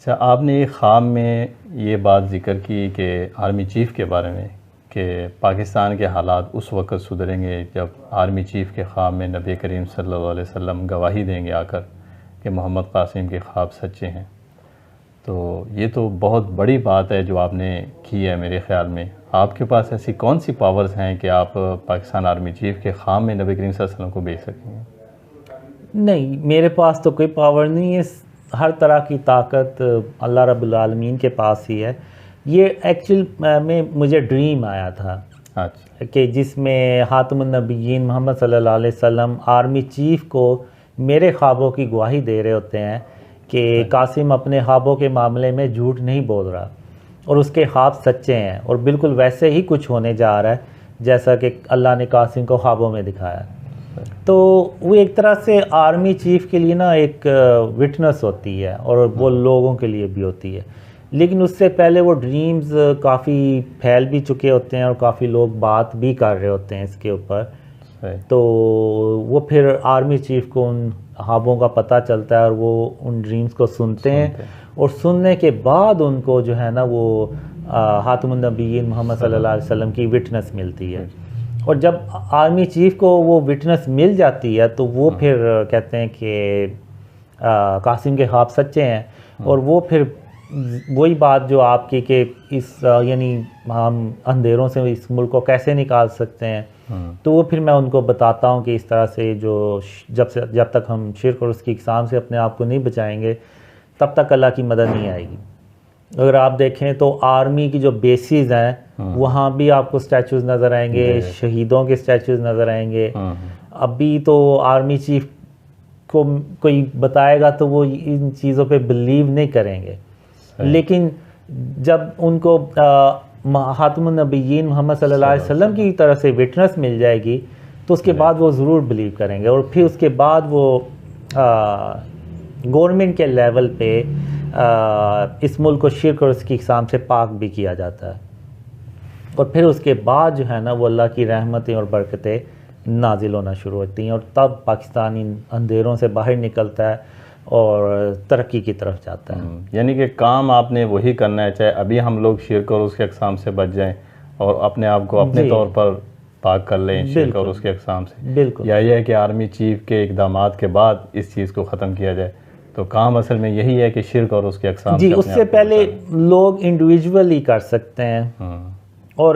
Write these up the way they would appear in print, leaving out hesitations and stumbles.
اچھا، آپ نے خواب میں یہ بات ذکر کی کہ آرمی چیف کے بارے میں کہ پاکستان کے حالات اس وقت سدھریں گے جب آرمی چیف کے خواب میں نبی کریم صلی اللہ علیہ وسلم گواہی دیں گے آ کر کہ محمد قاسم کے خواب سچے ہیں. تو یہ تو بہت بڑی بات ہے جو آپ نے کی ہے. میرے خیال میں آپ کے پاس ایسی کون سی پاورز ہیں کہ آپ پاکستان آرمی چیف کے خواب میں نبی کریم صلی اللہ علیہ وسلم کو بھیج سکیں گے؟ نہیں، میرے پاس تو کوئی پاور نہیں ہے. ہر طرح کی طاقت اللہ رب العالمین کے پاس ہی ہے. یہ ایکچوئل میں مجھے ڈریم آیا تھا کہ جس میں خاتم النبیین محمد صلی اللہ علیہ وسلم آرمی چیف کو میرے خوابوں کی گواہی دے رہے ہوتے ہیں کہ قاسم اپنے خوابوں کے معاملے میں جھوٹ نہیں بول رہا اور اس کے خواب سچے ہیں اور بالکل ویسے ہی کچھ ہونے جا رہا ہے جیسا کہ اللہ نے قاسم کو خوابوں میں دکھایا. تو وہ ایک طرح سے آرمی چیف کے لیے نا ایک وٹنس ہوتی ہے اور وہ لوگوں کے لیے بھی ہوتی ہے. لیکن اس سے پہلے وہ ڈریمز کافی پھیل بھی چکے ہوتے ہیں اور کافی لوگ بات بھی کر رہے ہوتے ہیں اس کے اوپر. تو وہ پھر آرمی چیف کو ان خوابوں کا پتہ چلتا ہے اور وہ ان ڈریمز کو سنتے ہیں اور سننے کے بعد ان کو جو ہے نا وہ خاتم النبیین محمد صلی اللہ علیہ وسلم کی وٹنس ملتی ہے. اور جب آرمی چیف کو وہ وٹنس مل جاتی ہے تو وہ پھر کہتے ہیں کہ قاسم کے خواب سچے ہیں. اور وہ پھر وہی بات جو آپ کی کہ اس یعنی ہم اندھیروں سے اس ملک کو کیسے نکال سکتے ہیں، تو وہ پھر میں ان کو بتاتا ہوں کہ اس طرح سے جب تک ہم شرک اور اس کی اقسام سے اپنے آپ کو نہیں بچائیں گے تب تک اللہ کی مدد نہیں آئے گی. اگر آپ دیکھیں تو آرمی کی جو بیسز ہیں وہاں بھی آپ کو اسٹیچوز نظر آئیں گے، شہیدوں کے اسٹیچوز نظر آئیں گے. ابھی تو آرمی چیف کو کوئی بتائے گا تو وہ ان چیزوں پہ بلیو نہیں کریں گے، لیکن جب ان کو خاتم النبیین محمد صلی اللہ علیہ وسلم کی طرف سے وٹنس مل جائے گی تو اس کے بعد وہ ضرور بلیو کریں گے. اور پھر اس کے بعد وہ گورنمنٹ کے لیول پہ اس ملک کو شرک اور اس کی اقسام سے پاک بھی کیا جاتا ہے. اور پھر اس کے بعد جو ہے نا وہ اللہ کی رحمتیں اور برکتیں نازل ہونا شروع ہوتی ہیں اور تب پاکستان ان اندھیروں سے باہر نکلتا ہے اور ترقی کی طرف جاتا ہے. یعنی کہ کام آپ نے وہی کرنا ہے، چاہے ابھی ہم لوگ شرک اور اس کے اقسام سے بچ جائیں اور اپنے آپ کو اپنے طور پر پاک کر لیں شرک اور اس کے اقسام سے، بالکل. یا یہ ہے کہ آرمی چیف کے اقدامات کے بعد اس چیز کو ختم کیا جائے. تو کام اصل میں یہی ہے کہ شرک اور اس کے اقسام جی اس سے پہلے لوگ انڈیویجول ہی کر سکتے ہیں اور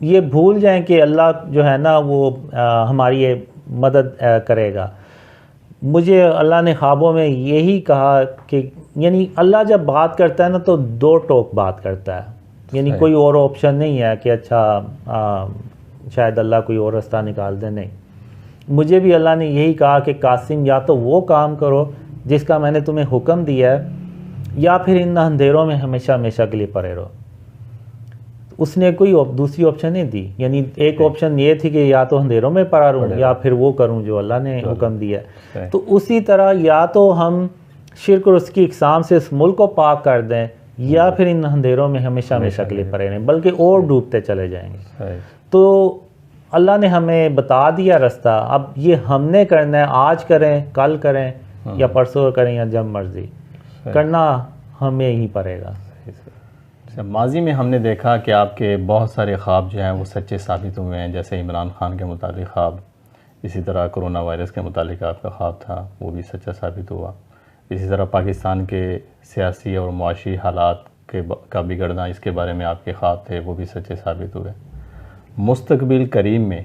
یہ بھول جائیں کہ اللہ جو ہے نا وہ ہماری مدد کرے گا. مجھے اللہ نے خوابوں میں یہی کہا کہ یعنی اللہ جب بات کرتا ہے نا تو دو ٹوک بات کرتا ہے، یعنی کوئی اور آپشن نہیں ہے کہ اچھا شاید اللہ کوئی اور راستہ نکال دے. نہیں، مجھے بھی اللہ نے یہی کہا کہ قاسم یا تو وہ کام کرو جس کا میں نے تمہیں حکم دیا ہے یا پھر ان اندھیروں میں ہمیشہ ہمیشہ کے لیے پڑے رہو. اس نے کوئی دوسری آپشن نہیں دی. یعنی ایک آپشن یہ تھی کہ یا تو اندھیروں میں پڑا رہوں یا پھر وہ کروں جو اللہ نے حکم دیا. تو اسی طرح یا تو ہم شرک اور اس کی اقسام سے اس ملک کو پاک کر دیں یا پھر ان اندھیروں میں ہمیشہ ہمیشہ کے لیے پڑے رہیں، بلکہ اور ڈوبتے چلے جائیں گے. تو اللہ نے ہمیں بتا دیا راستہ. اب یہ ہم نے کرنا ہے، آج کریں، کل کریں یا پرسوں کریں یا جب مرضی، کرنا ہمیں ہی پڑے گا. ماضی میں ہم نے دیکھا کہ آپ کے بہت سارے خواب جو ہیں وہ سچے ثابت ہوئے ہیں، جیسے عمران خان کے متعلق خواب، اسی طرح کرونا وائرس کے متعلق آپ کا خواب تھا وہ بھی سچا ثابت ہوا. اسی طرح پاکستان کے سیاسی اور معاشی حالات کا بگڑنا، اس کے بارے میں آپ کے خواب تھے وہ بھی سچے ثابت ہوئے. مستقبل قریب میں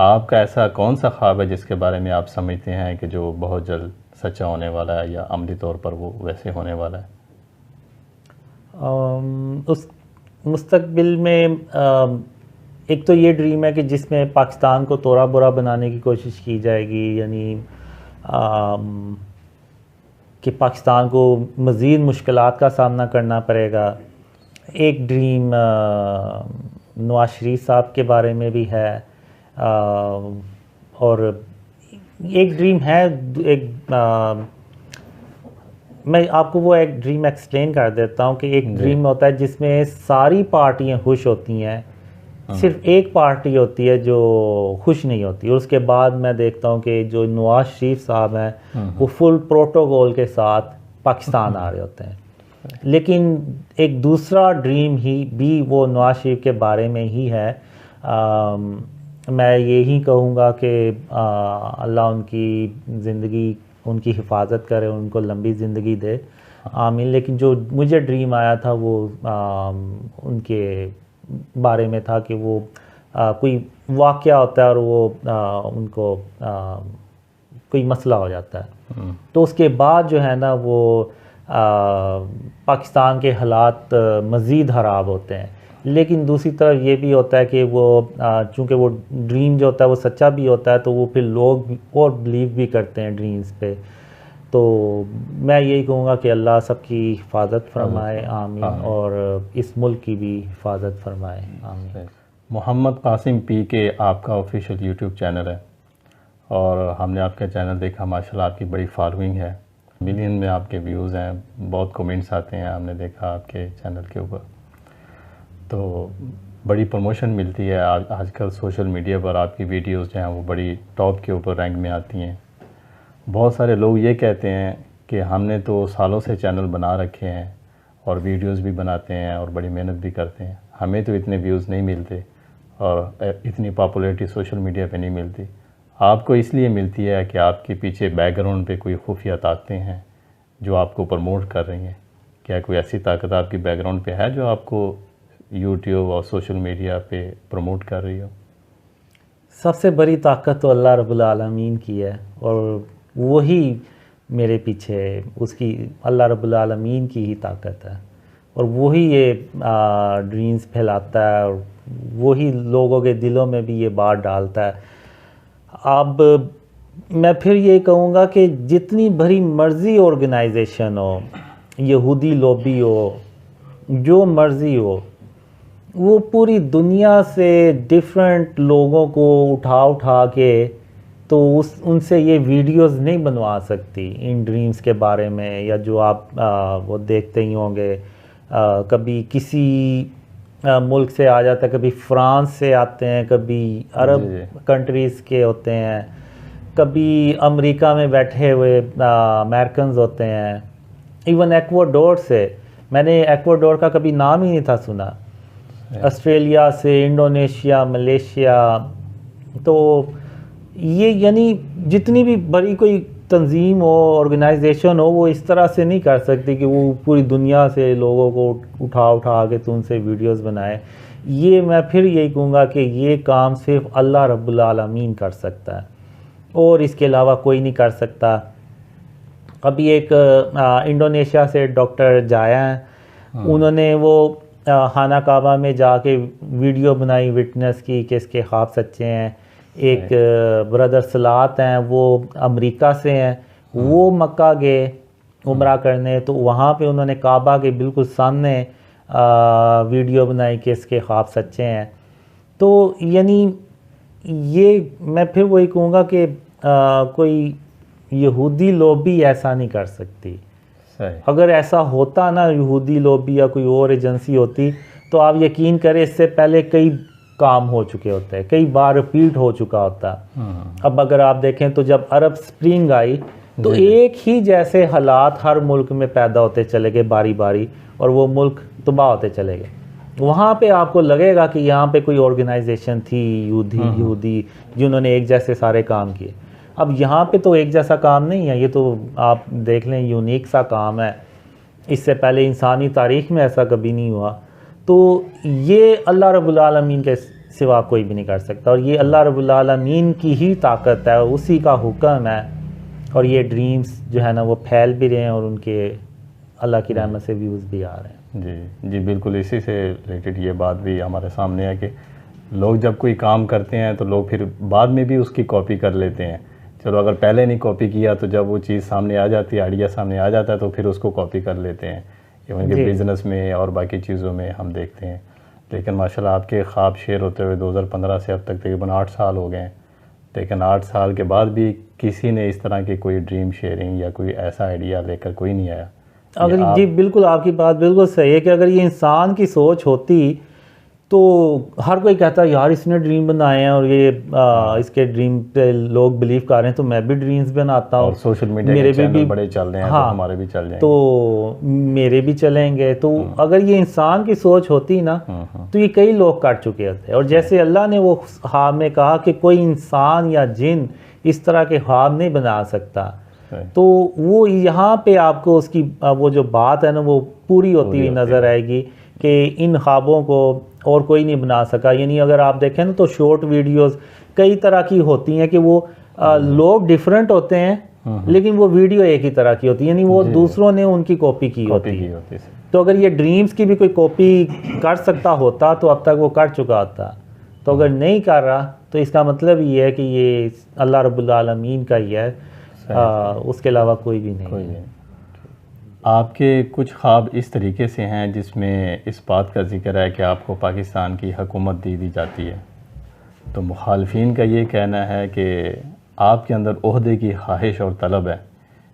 آپ کا ایسا کون سا خواب ہے جس کے بارے میں آپ سمجھتے ہیں کہ جو بہت جلد سچا ہونے والا ہے یا عملی طور پر وہ ویسے ہونے والا ہے؟ اس مستقبل میں ایک تو یہ ڈریم ہے کہ جس میں پاکستان کو توڑا برا بنانے کی کوشش کی جائے گی، یعنی کہ پاکستان کو مزید مشکلات کا سامنا کرنا پڑے گا. ایک ڈریم نواز شریف صاحب کے بارے میں بھی ہے اور ایک ڈریم ہے میں آپ کو وہ ایک ڈریم ایکسپلین کر دیتا ہوں کہ ایک ڈریم ہوتا ہے جس میں ساری پارٹیاں خوش ہوتی ہیں، صرف ایک پارٹی ہوتی ہے جو خوش نہیں ہوتی. اور اس کے بعد میں دیکھتا ہوں کہ جو نواز شریف صاحب ہیں وہ فل پروٹوکول کے ساتھ پاکستان آ رہے ہوتے ہیں. لیکن ایک دوسرا ڈریم ہی بھی وہ نواز شریف کے بارے میں ہی ہے. میں یہی کہوں گا کہ اللہ ان کی زندگی، ان کی حفاظت کرے، ان کو لمبی زندگی دے، آمین. لیکن جو مجھے ڈریم آیا تھا وہ ان کے بارے میں تھا کہ وہ کوئی واقعہ ہوتا ہے اور وہ ان کو کوئی مسئلہ ہو جاتا ہے، تو اس کے بعد جو ہے نا وہ پاکستان کے حالات مزید خراب ہوتے ہیں. لیکن دوسری طرف یہ بھی ہوتا ہے کہ وہ چونکہ وہ ڈریم جو ہوتا ہے وہ سچا بھی ہوتا ہے، تو وہ پھر لوگ اور بلیو بھی کرتے ہیں ڈریمز پہ. تو میں یہی کہوں گا کہ اللہ سب کی حفاظت فرمائے، آمین، اور اس ملک کی بھی حفاظت فرمائے، آمین. محمد قاسم پی کے آپ کا آفیشیل یوٹیوب چینل ہے، اور ہم نے آپ کا چینل دیکھا، ماشاءاللہ آپ کی بڑی فالوئنگ ہے، ملین میں آپ کے ویوز ہیں، بہت کمنٹس آتے ہیں، ہم نے دیکھا آپ کے چینل کے اوپر. تو بڑی پروموشن ملتی ہے آج کل سوشل میڈیا پر، آپ کی ویڈیوز جو ہیں وہ بڑی ٹاپ کے اوپر رینک میں آتی ہیں. بہت سارے لوگ یہ کہتے ہیں کہ ہم نے تو سالوں سے چینل بنا رکھے ہیں اور ویڈیوز بھی بناتے ہیں اور بڑی محنت بھی کرتے ہیں، ہمیں تو اتنے ویوز نہیں ملتے اور اتنی پاپولیرٹی سوشل میڈیا پہ نہیں ملتی. آپ کو اس لیے ملتی ہے کہ آپ کے پیچھے بیک گراؤنڈ پہ کوئی خفیہ طاقتیں ہیں جو آپ کو پروموٹ کر رہی ہیں. کیا کوئی ایسی طاقت آپ کی بیک گراؤنڈ پہ ہے جو آپ کو یوٹیوب اور سوشل میڈیا پہ پروموٹ کر رہی ہو؟ سب سے بڑی طاقت تو اللہ رب العالمین کی ہے، اور وہی میرے پیچھے اس کی، اللہ رب العالمین کی ہی طاقت ہے، اور وہی یہ ڈریمز پھیلاتا ہے، اور وہی لوگوں کے دلوں میں بھی یہ بات ڈالتا ہے. اب میں پھر یہ کہوں گا کہ جتنی بڑی مرضی آرگنائزیشن ہو، یہودی لوبی ہو، جو مرضی ہو، وہ پوری دنیا سے ڈیفرنٹ لوگوں کو اٹھا کے تو ان سے یہ ویڈیوز نہیں بنوا سکتی ان ڈریمز کے بارے میں، یا جو آپ وہ دیکھتے ہی ہوں گے، کبھی کسی ملک سے آ جاتا ہے، کبھی فرانس سے آتے ہیں، کبھی عرب کنٹریز کے ہوتے ہیں، کبھی امریکہ میں بیٹھے ہوئے امریکنز ہوتے ہیں، ایون ایکواڈور سے. میں نے ایکواڈور کا کبھی نام ہی نہیں تھا سنا، آسٹریلیا سے، انڈونیشیا، ملیشیا. تو یہ یعنی جتنی بھی بڑی کوئی تنظیم ہو، آرگنائزیشن ہو، وہ اس طرح سے نہیں کر سکتی کہ وہ پوری دنیا سے لوگوں کو اٹھا کے تو ان سے ویڈیوز بنائے. یہ میں پھر یہی کہوں گا کہ یہ کام صرف اللہ رب العالمین کر سکتا ہے، اور اس کے علاوہ کوئی نہیں کر سکتا. ابھی ایک انڈونیشیا سے ڈاکٹر جایا ہیں، انہوں نے وہ خانہ کعبہ میں جا کے ویڈیو بنائی وٹنس کی کہ اس کے خواب سچے ہیں. ایک بردر صلات ہیں، وہ امریکہ سے ہیں، وہ مکہ گئے عمرہ کرنے، تو وہاں پہ انہوں نے کعبہ کے بالکل سامنے ویڈیو بنائی کہ اس کے خواب سچے ہیں. تو یعنی یہ میں پھر وہی کہوں گا کہ کوئی یہودی لوبی ایسا نہیں کر سکتی. اگر ایسا ہوتا نا، یہودی لوبی یا کوئی اور ایجنسی ہوتی، تو آپ یقین کریں اس سے پہلے کئی کام ہو چکے ہوتے ہیں، کئی بار ریپیٹ ہو چکا ہوتا. اب اگر آپ دیکھیں تو جب عرب سپرنگ آئی تو ایک ہی جیسے حالات ہر ملک میں پیدا ہوتے چلے گئے باری باری، اور وہ ملک تباہ ہوتے چلے گئے. وہاں پہ آپ کو لگے گا کہ یہاں پہ کوئی آرگنائزیشن تھی یہودی جنہوں نے ایک جیسے سارے کام کیے. اب یہاں پہ تو ایک جیسا کام نہیں ہے، یہ تو آپ دیکھ لیں یونیک سا کام ہے، اس سے پہلے انسانی تاریخ میں ایسا کبھی نہیں ہوا. تو یہ اللہ رب العالمین کے سوا کوئی بھی نہیں کر سکتا، اور یہ اللہ رب العالمین کی ہی طاقت ہے، اسی کا حکم ہے. اور یہ ڈریمز جو ہے نا وہ پھیل بھی رہے ہیں، اور ان کے اللہ کی رحمت سے ویوز بھی آ رہے ہیں. جی بالکل، اسی سے ریلیٹڈ یہ بات بھی ہمارے سامنے ہے کہ لوگ جب کوئی کام کرتے ہیں تو لوگ پھر بعد میں بھی اس کی کاپی کر لیتے ہیں. چلو اگر پہلے نہیں کاپی کیا تو جب وہ چیز سامنے آ جاتی ہے، آئیڈیا سامنے آ جاتا ہے، تو پھر اس کو کاپی کر لیتے ہیں. ایون کہ بزنس میں اور باقی چیزوں میں ہم دیکھتے ہیں. لیکن ماشاءاللہ آپ کے خواب شیئر ہوتے ہوئے 2015 سے اب تک تقریباً 8 سال ہو گئے ہیں، لیکن 8 سال کے بعد بھی کسی نے اس طرح کی کوئی ڈریم شیئرنگ یا کوئی ایسا آئیڈیا لے کر کوئی نہیں آیا. جی بالکل، آپ کی بات بالکل صحیح ہے کہ اگر یہ انسان کی سوچ ہوتی تو ہر کوئی کہتا ہے یار اس نے ڈریم بنائے ہیں اور یہ اس کے ڈریم پہ لوگ بلیو کر رہے ہیں، تو میں بھی ڈریمز بناتا ہوں، اور سوشل میڈیا میرے کے چینل بھی بڑے چل رہے ہیں، ہاں تو ہمارے بھی چل جائیں گے، تو میرے بھی چلیں گے۔ تو اگر یہ انسان کی سوچ ہوتی نا تو یہ کئی لوگ کر چکے ہوتے، اور جیسے اللہ نے وہ خواب میں کہا کہ کوئی انسان یا جن اس طرح کے خواب نہیں بنا سکتا، تو وہ یہاں پہ آپ کو اس کی وہ جو بات ہے نا وہ پوری ہوتی ہوئی نظر آئے گی کہ ان خوابوں کو اور کوئی نہیں بنا سکا۔ یعنی اگر آپ دیکھیں نا تو شارٹ ویڈیوز کئی طرح کی ہوتی ہیں کہ وہ لوگ ڈیفرنٹ ہوتے ہیں لیکن وہ ویڈیو ایک ہی طرح کی ہوتی ہے، یعنی وہ دوسروں نے ان کی کاپی کی ہوتی ہے۔ تو اگر یہ ڈریمز کی بھی کوئی کاپی کر سکتا ہوتا تو اب تک وہ کر چکا ہوتا، تو اگر نہیں کر رہا تو اس کا مطلب یہ ہے کہ یہ اللہ رب العالمین کا ہی ہے، اس کے علاوہ کوئی بھی نہیں۔ آپ کے کچھ خواب اس طریقے سے ہیں جس میں اس بات کا ذکر ہے کہ آپ کو پاکستان کی حکومت دی جاتی ہے، تو مخالفین کا یہ کہنا ہے کہ آپ کے اندر عہدے کی خواہش اور طلب ہے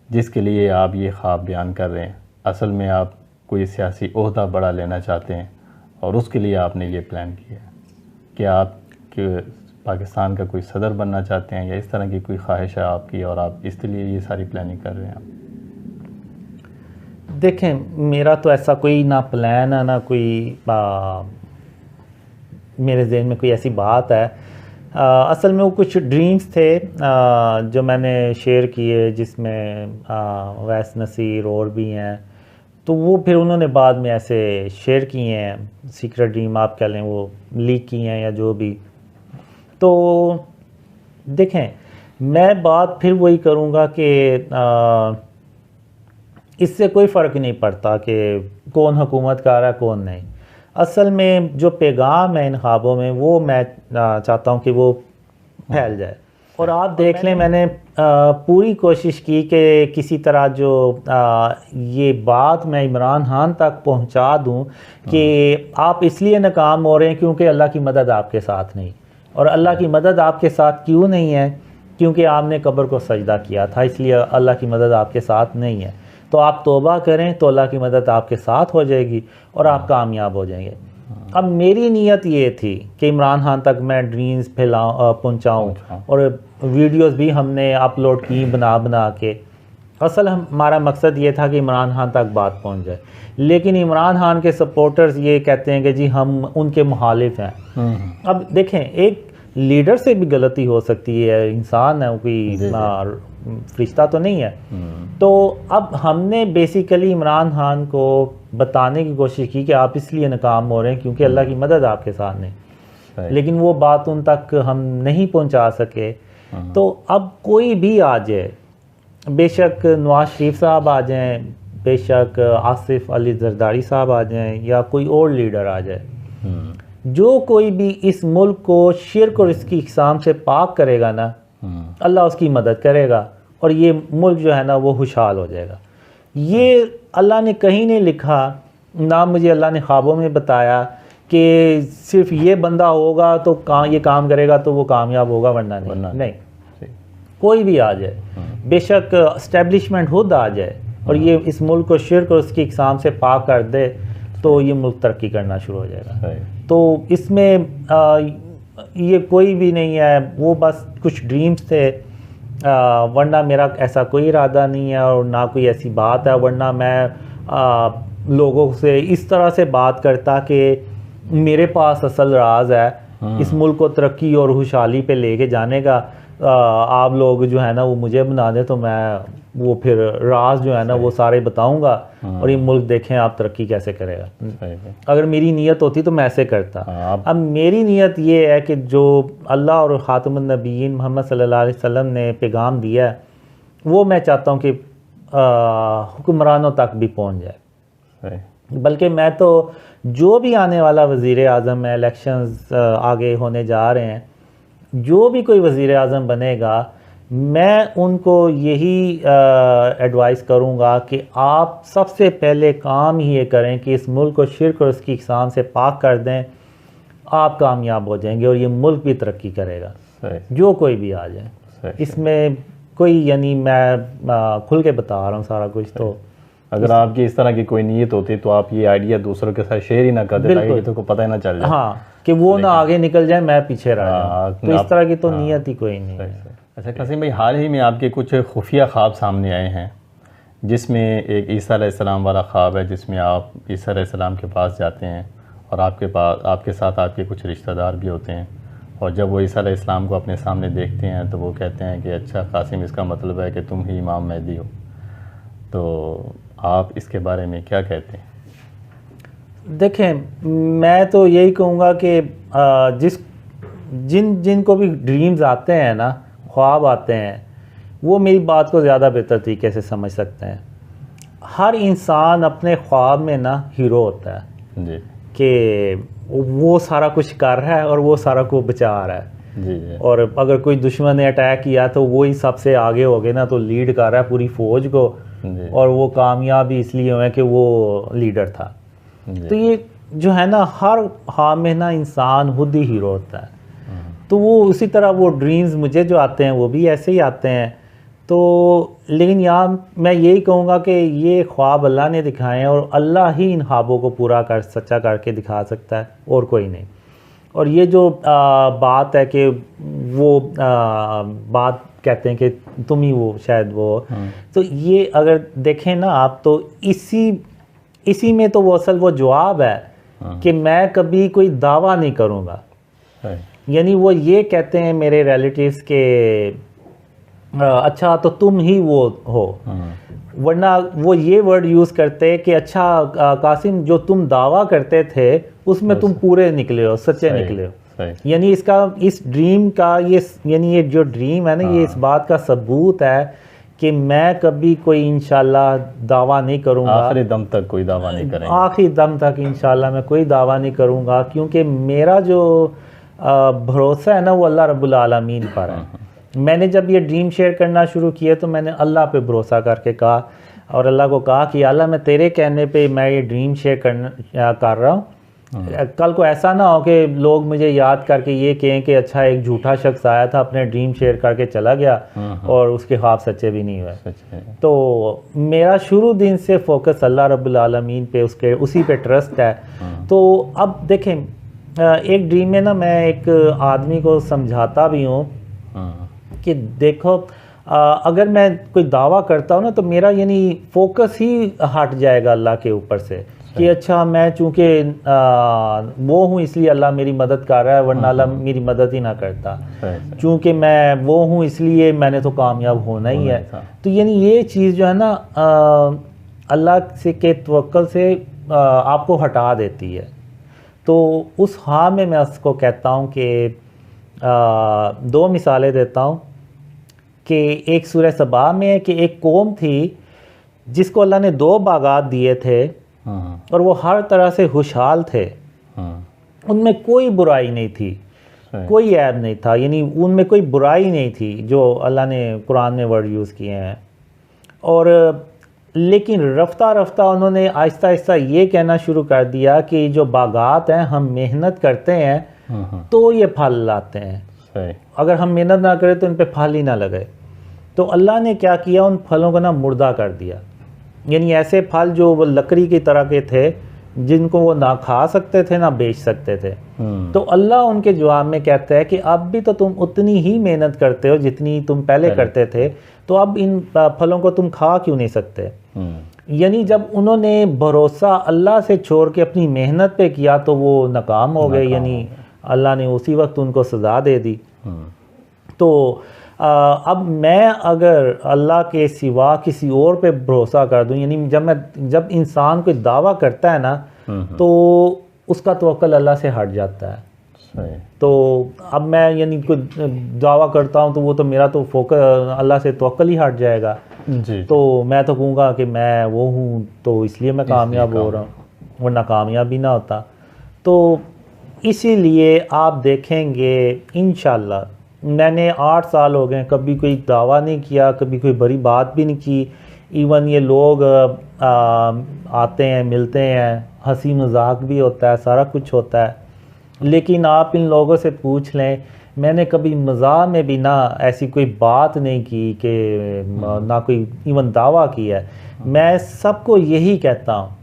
جس کے لیے آپ یہ خواب بیان کر رہے ہیں، اصل میں آپ کوئی سیاسی عہدہ بڑا لینا چاہتے ہیں اور اس کے لیے آپ نے یہ پلان کیا ہے کہ آپ پاکستان کا کوئی صدر بننا چاہتے ہیں، یا اس طرح کی کوئی خواہش ہے آپ کی اور آپ اس لیے یہ ساری پلاننگ کر رہے ہیں؟ دیکھیں میرا تو ایسا کوئی نہ پلان ہے نہ کوئی میرے ذہن میں کوئی ایسی بات ہے۔ اصل میں وہ کچھ ڈریمز تھے جو میں نے شیئر کیے، جس میں ویس نصیر اور بھی ہیں، تو وہ پھر انہوں نے بعد میں ایسے شیئر کیے ہیں، سیکرٹ ڈریم آپ کہہ لیں، وہ لیک کیے ہیں یا جو بھی۔ تو دیکھیں میں بات پھر وہی کروں گا کہ اس سے کوئی فرق نہیں پڑتا کہ کون حکومت کر رہا ہے کون نہیں۔ اصل میں جو پیغام ہے ان خوابوں میں وہ میں چاہتا ہوں کہ وہ پھیل جائے، اور آپ دیکھ لیں میں نے پوری کوشش کی کہ کسی طرح جو یہ بات میں عمران خان تک پہنچا دوں کہ آپ اس لیے ناکام ہو رہے ہیں کیونکہ اللہ کی مدد آپ کے ساتھ نہیں، اور اللہ کی مدد آپ کے ساتھ کیوں نہیں ہے؟ کیونکہ آپ نے قبر کو سجدہ کیا تھا، اس لیے اللہ کی مدد آپ کے ساتھ نہیں ہے۔ تو آپ توبہ کریں تو اللہ کی مدد آپ کے ساتھ ہو جائے گی اور آپ کامیاب ہو جائیں گے۔ اب میری نیت یہ تھی کہ عمران خان تک میں ڈریمز پہنچاؤں، اور ویڈیوز بھی ہم نے اپلوڈ کی بنا کے۔ اصل ہمارا مقصد یہ تھا کہ عمران خان تک بات پہنچ جائے، لیکن عمران خان کے سپورٹرز یہ کہتے ہیں کہ جی ہم ان کے مخالف ہیں۔ اب دیکھیں ایک لیڈر سے بھی غلطی ہو سکتی ہے، انسان ہے، کوئی فرشتہ تو نہیں ہے۔ تو اب ہم نے بیسیکلی عمران خان کو بتانے کی کوشش کی کہ آپ اس لیے ناکام ہو رہے ہیں کیونکہ اللہ کی مدد آپ کے ساتھ نہیں، لیکن وہ بات ان تک ہم نہیں پہنچا سکے۔ تو اب کوئی بھی آ جائے، بے شک نواز شریف صاحب آ جائیں، بے شک آصف علی زرداری صاحب آ جائیں، یا کوئی اور لیڈر آ جائے، جو کوئی بھی اس ملک کو شرک اور اس کی اقسام سے پاک کرے گا نا، اللہ اس کی مدد کرے گا اور یہ ملک جو ہے نا وہ خوشحال ہو جائے گا۔ یہ اللہ نے کہیں نہیں لکھا، نہ مجھے اللہ نے خوابوں میں بتایا کہ صرف یہ بندہ ہوگا تو یہ کام کرے گا تو وہ کامیاب ہوگا، ورنہ نہیں۔ کوئی بھی آ جائے، بے شک اسٹیبلشمنٹ خود آ جائے اور یہ اس ملک کو شرک اور اس کی اقسام سے پاک کر دے تو یہ ملک ترقی کرنا شروع ہو جائے گا۔ تو اس میں یہ کوئی بھی نہیں ہے، وہ بس کچھ ڈریمز تھے، ورنہ میرا ایسا کوئی ارادہ نہیں ہے اور نہ کوئی ایسی بات ہے، ورنہ میں لوگوں سے اس طرح سے بات کرتا کہ میرے پاس اصل راز ہے اس ملک کو ترقی اور خوشحالی پہ لے کے جانے کا، آپ لوگ جو ہے نا وہ مجھے بنا دیں تو میں وہ پھر راز جو ہے نا وہ سارے بتاؤں گا اور یہ ملک دیکھیں آپ ترقی کیسے کرے گا۔ اگر میری نیت ہوتی تو میں ایسے کرتا۔ اب میری نیت یہ ہے کہ جو اللہ اور خاتم النبیین محمد صلی اللہ علیہ وسلم نے پیغام دیا ہے وہ میں چاہتا ہوں کہ حکمرانوں تک بھی پہنچ جائے، بلکہ میں تو جو بھی آنے والا وزیر اعظم ہے، الیکشنز آگے ہونے جا رہے ہیں، جو بھی کوئی وزیر اعظم بنے گا میں ان کو یہی ایڈوائز کروں گا کہ آپ سب سے پہلے کام ہی یہ کریں کہ اس ملک کو شرک اور اس کی اقسام سے پاک کر دیں، آپ کامیاب ہو جائیں گے اور یہ ملک بھی ترقی کرے گا، جو کوئی بھی آ جائے۔ اس میں کوئی یعنی میں کھل کے بتا رہا ہوں سارا کچھ، تو اگر آپ کی اس طرح کی کوئی نیت ہوتی تو آپ یہ آئیڈیا دوسروں کے ساتھ شیئر ہی نہ کرتے تاکہ کسی کو پتہ ہی نہ چل جائے. ہاں کہ وہ نہ آگے نکل جائے میں پیچھے رہ جاؤں. تو اس طرح کی تو نیت ہی کوئی نہیں ہے. اچھا قاسم بھائی، حال ہی میں آپ کے کچھ خفیہ خواب سامنے آئے ہیں جس میں ایک عیسیٰ علیہ السلام والا خواب ہے، جس میں آپ عیسیٰ علیہ السلام کے پاس جاتے ہیں اور آپ کے ساتھ آپ کے کچھ رشتہ دار بھی ہوتے ہیں، اور جب وہ عیسیٰ علیہ السلام کو اپنے سامنے دیکھتے ہیں تو وہ کہتے ہیں کہ اچھا قاسم، اس کا مطلب ہے کہ تم ہی امام مہدی ہو. تو آپ اس کے بارے میں کیا کہتے ہیں؟ دیکھیں، میں تو یہی کہوں گا کہ جن کو بھی ڈریمز آتے ہیں نا، خواب آتے ہیں، وہ میری بات کو زیادہ بہتر طریقے سے سمجھ سکتے ہیں. ہر انسان اپنے خواب میں نا ہیرو ہوتا ہے جی، کہ وہ سارا کچھ کر رہا ہے اور وہ سارا کو بچا رہا ہے. جی جی. اور اگر کوئی دشمن نے اٹیک کیا تو وہی سب سے آگے ہو گئے نا، تو لیڈ کر رہا ہے پوری فوج کو، اور وہ کامیاب اس لیے ہوئے کہ وہ لیڈر تھا. تو یہ جو ہے نا، ہر خواب میں نا انسان خود ہی ہیرو ہوتا ہے. تو وہ اسی طرح وہ ڈریمز مجھے جو آتے ہیں وہ بھی ایسے ہی آتے ہیں. تو لیکن یہاں میں یہی کہوں گا کہ یہ خواب اللہ نے دکھائے ہیں، اور اللہ ہی ان خوابوں کو پورا سچا کر کے دکھا سکتا ہے، اور کوئی نہیں. اور یہ جو بات ہے کہ وہ بات کہتے ہیں کہ تم ہی وہ شاید وہ، تو یہ اگر دیکھیں نا آپ، تو اسی میں تو وہ اصل وہ جواب ہے کہ میں کبھی کوئی دعویٰ نہیں کروں گا. یعنی وہ یہ کہتے ہیں میرے ریلیٹیوز کہ اچھا تو تم ہی وہ ہو، ورنہ وہ یہ ورڈ یوز کرتے کہ اچھا قاسم، جو تم دعویٰ کرتے تھے اس میں تم پورے نکلے ہو، سچے نکلے ہو. یعنی اس ڈریم کا یعنی یہ جو ڈریم ہے نا، یہ اس بات کا ثبوت ہے کہ میں کبھی کوئی انشاءاللہ دعویٰ نہیں کروں گا، آخری دم تک کوئی دعویٰ نہیں کریں گے، آخری دم تک انشاءاللہ میں کوئی دعویٰ نہیں کروں گا، کیونکہ میرا جو بھروسہ ہے نا وہ اللہ رب العالمین پر ہے. میں نے جب یہ ڈریم شیئر کرنا شروع کیا تو میں نے اللہ پہ بھروسہ کر کے کہا، اور اللہ کو کہا کہ اللہ میں تیرے کہنے پہ میں یہ ڈریم شیئر کر رہا ہوں. کل کو ایسا نہ ہو کہ لوگ مجھے یاد کر کے یہ کہیں کہ اچھا ایک جھوٹا شخص آیا تھا، اپنے ڈریم شیئر کر کے چلا گیا اور اس کے خواب سچے بھی نہیں ہوئے. تو میرا شروع دن سے فوکس اللہ رب العالمین پہ، اسی پہ ٹرسٹ ہے. تو اب دیکھیں، ایک ڈریم میں نا میں ایک آدمی کو سمجھاتا بھی ہوں کہ دیکھو، اگر میں کوئی دعویٰ کرتا ہوں نا تو میرا یعنی فوکس ہی ہٹ جائے گا اللہ کے اوپر سے کہ اچھا میں چونکہ وہ ہوں اس لیے اللہ میری مدد کر رہا ہے، ورنہ اللہ میری مدد ہی نہ کرتا. چونکہ میں وہ ہوں اس لیے میں نے تو کامیاب ہونا ہی ہے. تو یعنی یہ چیز جو ہے نا اللہ سے کے توکل سے آپ کو ہٹا دیتی ہے. تو اس خواب میں اس کو کہتا ہوں کہ دو مثالیں دیتا ہوں کہ ایک سورہ سبا میں ہے کہ ایک قوم تھی جس کو اللہ نے 2 باغات دیے تھے، اور وہ ہر طرح سے خوشحال تھے. ان میں کوئی برائی نہیں تھی، کوئی عیب نہیں تھا، یعنی ان میں کوئی برائی نہیں تھی جو اللہ نے قرآن میں ورڈ یوز کیے ہیں. اور لیکن رفتہ رفتہ انہوں نے آہستہ آہستہ یہ کہنا شروع کر دیا کہ جو باغات ہیں ہم محنت کرتے ہیں تو یہ پھل لاتے ہیں، اگر ہم محنت نہ کریں تو ان پہ پھل ہی نہ لگے. تو اللہ نے کیا کیا، ان پھلوں کو نا مردہ کر دیا. یعنی ایسے پھل جو وہ لکڑی کی طرح کے تھے، جن کو وہ نہ کھا سکتے تھے نہ بیچ سکتے تھے. تو اللہ ان کے جواب میں کہتا ہے کہ اب بھی تو تم اتنی ہی محنت کرتے ہو جتنی تم پہلے کرتے تھے، تو اب ان پھلوں کو تم کھا کیوں نہیں سکتے. یعنی جب انہوں نے بھروسہ اللہ سے چھوڑ کے اپنی محنت پہ کیا تو وہ ناکام ہو گئے، یعنی اللہ نے اسی وقت ان کو سزا دے دی. تو اب میں اگر اللہ کے سوا کسی اور پہ بھروسہ کر دوں، یعنی جب انسان کوئی دعویٰ کرتا ہے نا تو اس کا توکل اللہ سے ہٹ جاتا ہے. تو اب میں یعنی کوئی دعویٰ کرتا ہوں تو وہ تو میرا تو فوکس اللہ سے توکل ہی ہٹ جائے گا. تو میں تو کہوں گا کہ میں وہ ہوں تو اس لیے میں کامیاب ہو رہا ہوں، ورنہ کامیاب بھی نہ ہوتا. تو اسی لیے آپ دیکھیں گے انشاءاللہ میں نے 8 سال ہو گئے کبھی کوئی دعویٰ نہیں کیا، کبھی کوئی بڑی بات بھی نہیں کی. ایون یہ لوگ آتے ہیں، ملتے ہیں، ہنسی مذاق بھی ہوتا ہے، سارا کچھ ہوتا ہے، لیکن آپ ان لوگوں سے پوچھ لیں میں نے کبھی مزاح میں بھی نہ ایسی کوئی بات نہیں کی کہ نہ کوئی ایون دعویٰ کیا ہے. میں سب کو یہی کہتا ہوں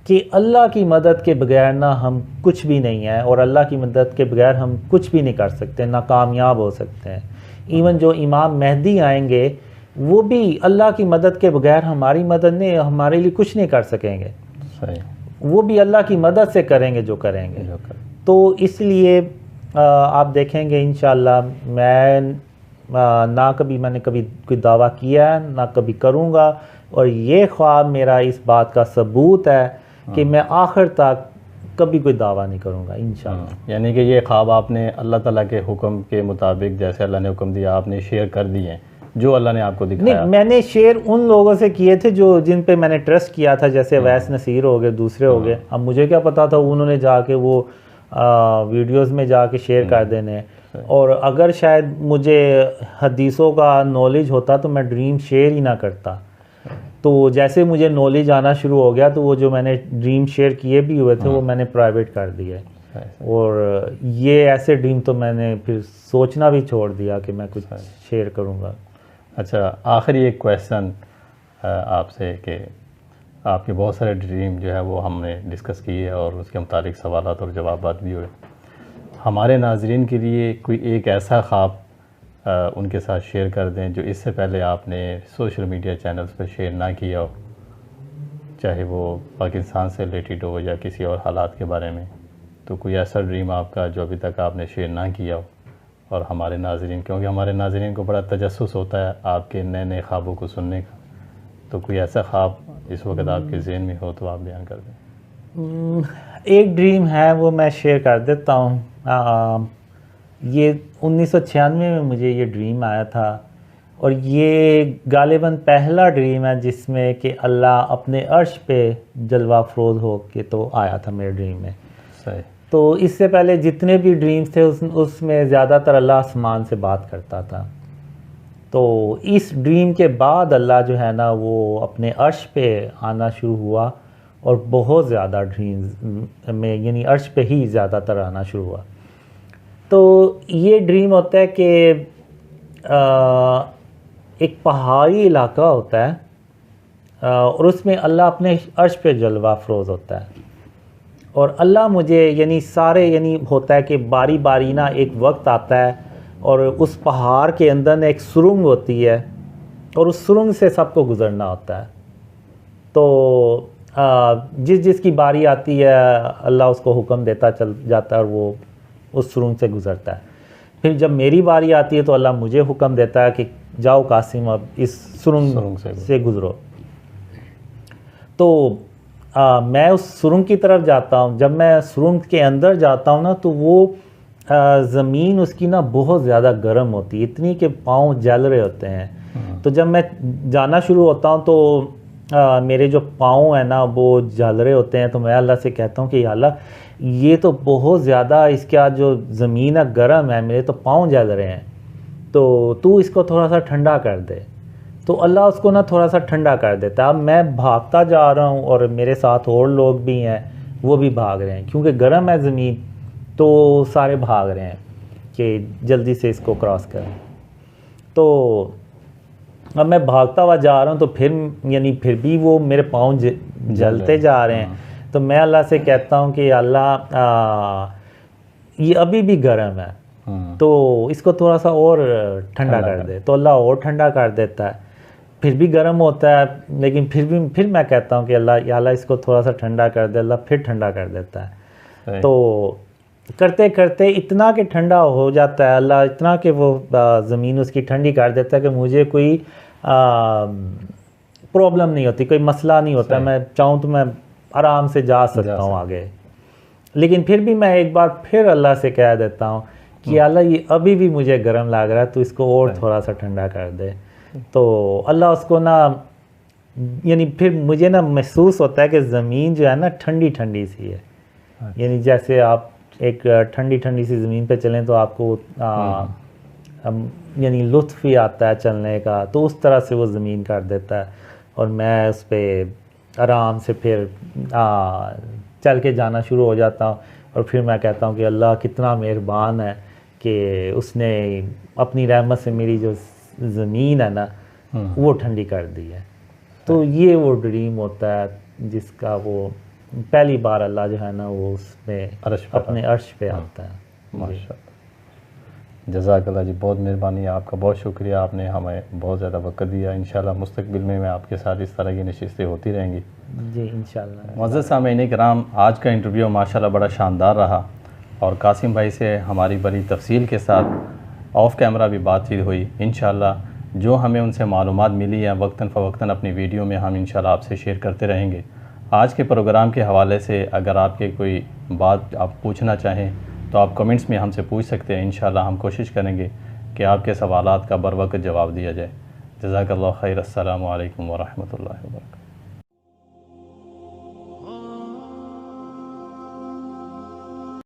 کہ اللہ کی مدد کے بغیر نہ ہم کچھ بھی نہیں ہیں، اور اللہ کی مدد کے بغیر ہم کچھ بھی نہیں کر سکتے، نہ کامیاب ہو سکتے ہیں. ایون جو امام مہدی آئیں گے وہ بھی اللہ کی مدد کے بغیر ہماری مدد نہیں، ہمارے لیے کچھ نہیں کر سکیں گے. صحیح. وہ بھی اللہ کی مدد سے کریں گے جو کریں گے. تو اس لیے آپ دیکھیں گے انشاءاللہ میں میں نے کبھی کوئی دعویٰ کیا ہے، نہ کبھی کروں گا، اور یہ خواب میرا اس بات کا ثبوت ہے کہ میں آخر تک کبھی کوئی دعویٰ نہیں کروں گا انشاءاللہ. یعنی کہ یہ خواب آپ نے اللہ تعالیٰ کے حکم کے مطابق جیسے اللہ نے حکم دیا آپ نے شیئر کر دیے ہیں جو اللہ نے آپ کو دکھایا؟ نہیں، میں نے شیئر ان لوگوں سے کیے تھے جن پہ میں نے ٹرسٹ کیا تھا، جیسے ویس نصیر ہو گئے، دوسرے ہو گئے. اب مجھے کیا پتا تھا انہوں نے جا کے وہ ویڈیوز میں جا کے شیئر کر دینے. اور اگر شاید مجھے حدیثوں کا نالج ہوتا تو میں ڈریم شیئر ہی نہ کرتا. تو جیسے مجھے نالج آنا شروع ہو گیا تو وہ جو میں نے ڈریم شیئر کیے بھی ہوئے تھے وہ میں نے پرائیویٹ کر دیے. اور یہ ایسے ڈریم تو میں نے پھر سوچنا بھی چھوڑ دیا کہ میں کچھ شیئر کروں گا. اچھا، آخری ایک کویسچن آپ سے کہ آپ کے بہت سارے ڈریم جو ہے وہ ہم نے ڈسکس کیے اور اس کے متعلق سوالات اور جوابات بھی ہوئے. ہمارے ناظرین کے لیے کوئی ایک ایسا خواب ان کے ساتھ شیئر کر دیں جو اس سے پہلے آپ نے سوشل میڈیا چینلز پہ شیئر نہ کیا ہو، چاہے وہ پاکستان سے ریلیٹڈ ہو یا کسی اور حالات کے بارے میں. تو کوئی ایسا ڈریم آپ کا جو ابھی تک آپ نے شیئر نہ کیا ہو اور ہمارے ناظرین، کیونکہ ہمارے ناظرین کو بڑا تجسس ہوتا ہے آپ کے نئے نئے خوابوں کو سننے کا، تو کوئی ایسا خواب اس وقت آپ کے ذہن میں ہو تو آپ بیان کر دیں. ایک ڈریم ہے وہ میں شیئر کر دیتا ہوں. یہ 1996 میں مجھے یہ ڈریم آیا تھا، اور یہ غالباً پہلا ڈریم ہے جس میں کہ اللہ اپنے عرش پہ جلوہ افروز ہو کے تو آیا تھا میرے ڈریم میں. صحیح. تو اس سے پہلے جتنے بھی ڈریمز تھے اس میں زیادہ تر اللہ آسمان سے بات کرتا تھا. تو اس ڈریم کے بعد اللہ جو ہے نا وہ اپنے عرش پہ آنا شروع ہوا، اور بہت زیادہ ڈریمز میں یعنی عرش پہ ہی زیادہ تر آنا شروع ہوا. تو یہ ڈریم ہوتا ہے کہ ایک پہاڑی علاقہ ہوتا ہے اور اس میں اللہ اپنے عرش پہ جلوہ افروز ہوتا ہے، اور اللہ مجھے یعنی ہوتا ہے کہ باری باری نا ایک وقت آتا ہے اور اس پہاڑ کے اندر ایک سرنگ ہوتی ہے اور اس سرنگ سے سب کو گزرنا ہوتا ہے. تو جس کی باری آتی ہے اللہ اس کو حکم دیتا چل جاتا ہے اور وہ اس سرنگ سے گزرتا ہے. پھر جب میری باری آتی ہے تو اللہ مجھے حکم دیتا ہے کہ جاؤ قاسم اب اس سرنگ سے گزرو. تو میں اس سرنگ کی طرف جاتا ہوں. جب میں سرنگ کے اندر جاتا ہوں نا تو وہ زمین اس کی نا بہت زیادہ گرم ہوتی ہے، اتنی کہ پاؤں جل رہے ہوتے ہیں. تو جب میں جانا شروع ہوتا ہوں تو میرے جو پاؤں ہیں نا وہ جل رہے ہوتے ہیں. تو میں اللہ سے کہتا ہوں کہ یا اللہ یہ تو بہت زیادہ اس کا جو زمین ہے گرم ہے، میرے تو پاؤں جل رہے ہیں، تو اس کو تھوڑا سا ٹھنڈا کر دے. تو اللہ اس کو نا تھوڑا سا ٹھنڈا کر دیتا ہے. اب میں بھاگتا جا رہا ہوں اور میرے ساتھ اور لوگ بھی ہیں وہ بھی بھاگ رہے ہیں، کیونکہ گرم ہے زمین تو سارے بھاگ رہے ہیں کہ جلدی سے اس کو کراس کریں. تو اب میں بھاگتا ہوا جا رہا ہوں تو پھر بھی وہ میرے پاؤں جلتے جا رہے ہیں. تو میں اللہ سے کہتا ہوں کہ اللہ یہ ابھی بھی گرم ہے تو اس کو تھوڑا سا اور ٹھنڈا کر دے. تو اللہ اور ٹھنڈا کر دیتا ہے. پھر بھی گرم ہوتا ہے لیکن پھر میں کہتا ہوں کہ یا اللہ اس کو تھوڑا سا ٹھنڈا کر دے. اللہ پھر ٹھنڈا کر دیتا ہے. تو کرتے کرتے اتنا کہ ٹھنڈا ہو جاتا ہے اللہ، اتنا کہ وہ زمین اس کی ٹھنڈی کر دیتا ہے کہ مجھے کوئی پرابلم نہیں ہوتی، کوئی مسئلہ نہیں ہوتا. میں چاہوں تو میں آرام سے جا سکتا ہوں آگے. لیکن پھر بھی میں ایک بار پھر اللہ سے کہہ دیتا ہوں کہ اللہ یہ ابھی بھی مجھے گرم لگ رہا ہے تو اس کو اور تھوڑا سا ٹھنڈا کر دے. تو اللہ اس کو نا پھر مجھے نا محسوس ہوتا ہے کہ زمین جو ہے نا ٹھنڈی ٹھنڈی سی ہے. جیسے آپ ایک ٹھنڈی ٹھنڈی سی زمین پہ چلیں تو آپ کو لطف ہی آتا ہے چلنے کا. تو اس طرح سے وہ زمین کر دیتا ہے اور میں اس پہ آرام سے پھر چل کے جانا شروع ہو جاتا ہوں. اور پھر میں کہتا ہوں کہ اللہ کتنا مہربان ہے کہ اس نے اپنی رحمت سے میری جو زمین ہے نا وہ ٹھنڈی کر دی ہے. تو یہ وہ ڈریم ہوتا ہے جس کا وہ پہلی بار اللہ جو ہے نا وہ اس میں اپنے عرش پہ آتا ہے. ماشاء اللہ. جزاک اللہ جی, بہت مہربانی, آپ کا بہت شکریہ, آپ نے ہمیں بہت زیادہ وقت دیا. انشاءاللہ مستقبل میں آپ کے ساتھ اس طرح کی نشستیں ہوتی رہیں گی. جی انشاءاللہ. معزز سامعین کرام, آج کا انٹرویو ماشاءاللہ بڑا شاندار رہا اور قاسم بھائی سے ہماری بڑی تفصیل کے ساتھ آف کیمرہ بھی بات چیت ہوئی. انشاءاللہ جو ہمیں ان سے معلومات ملی ہیں وقتاً فوقتاً اپنی ویڈیو میں ہم انشاءاللہ آپ سے شیئر کرتے رہیں گے. آج کے پروگرام کے حوالے سے اگر آپ کے کوئی بات آپ پوچھنا چاہیں تو آپ کمنٹس میں ہم سے پوچھ سکتے ہیں. انشاءاللہ ہم کوشش کریں گے کہ آپ کے سوالات کا بروقت جواب دیا جائے. جزاک اللہ خیر. السلام علیکم ورحمۃ اللہ وبرکاتہ.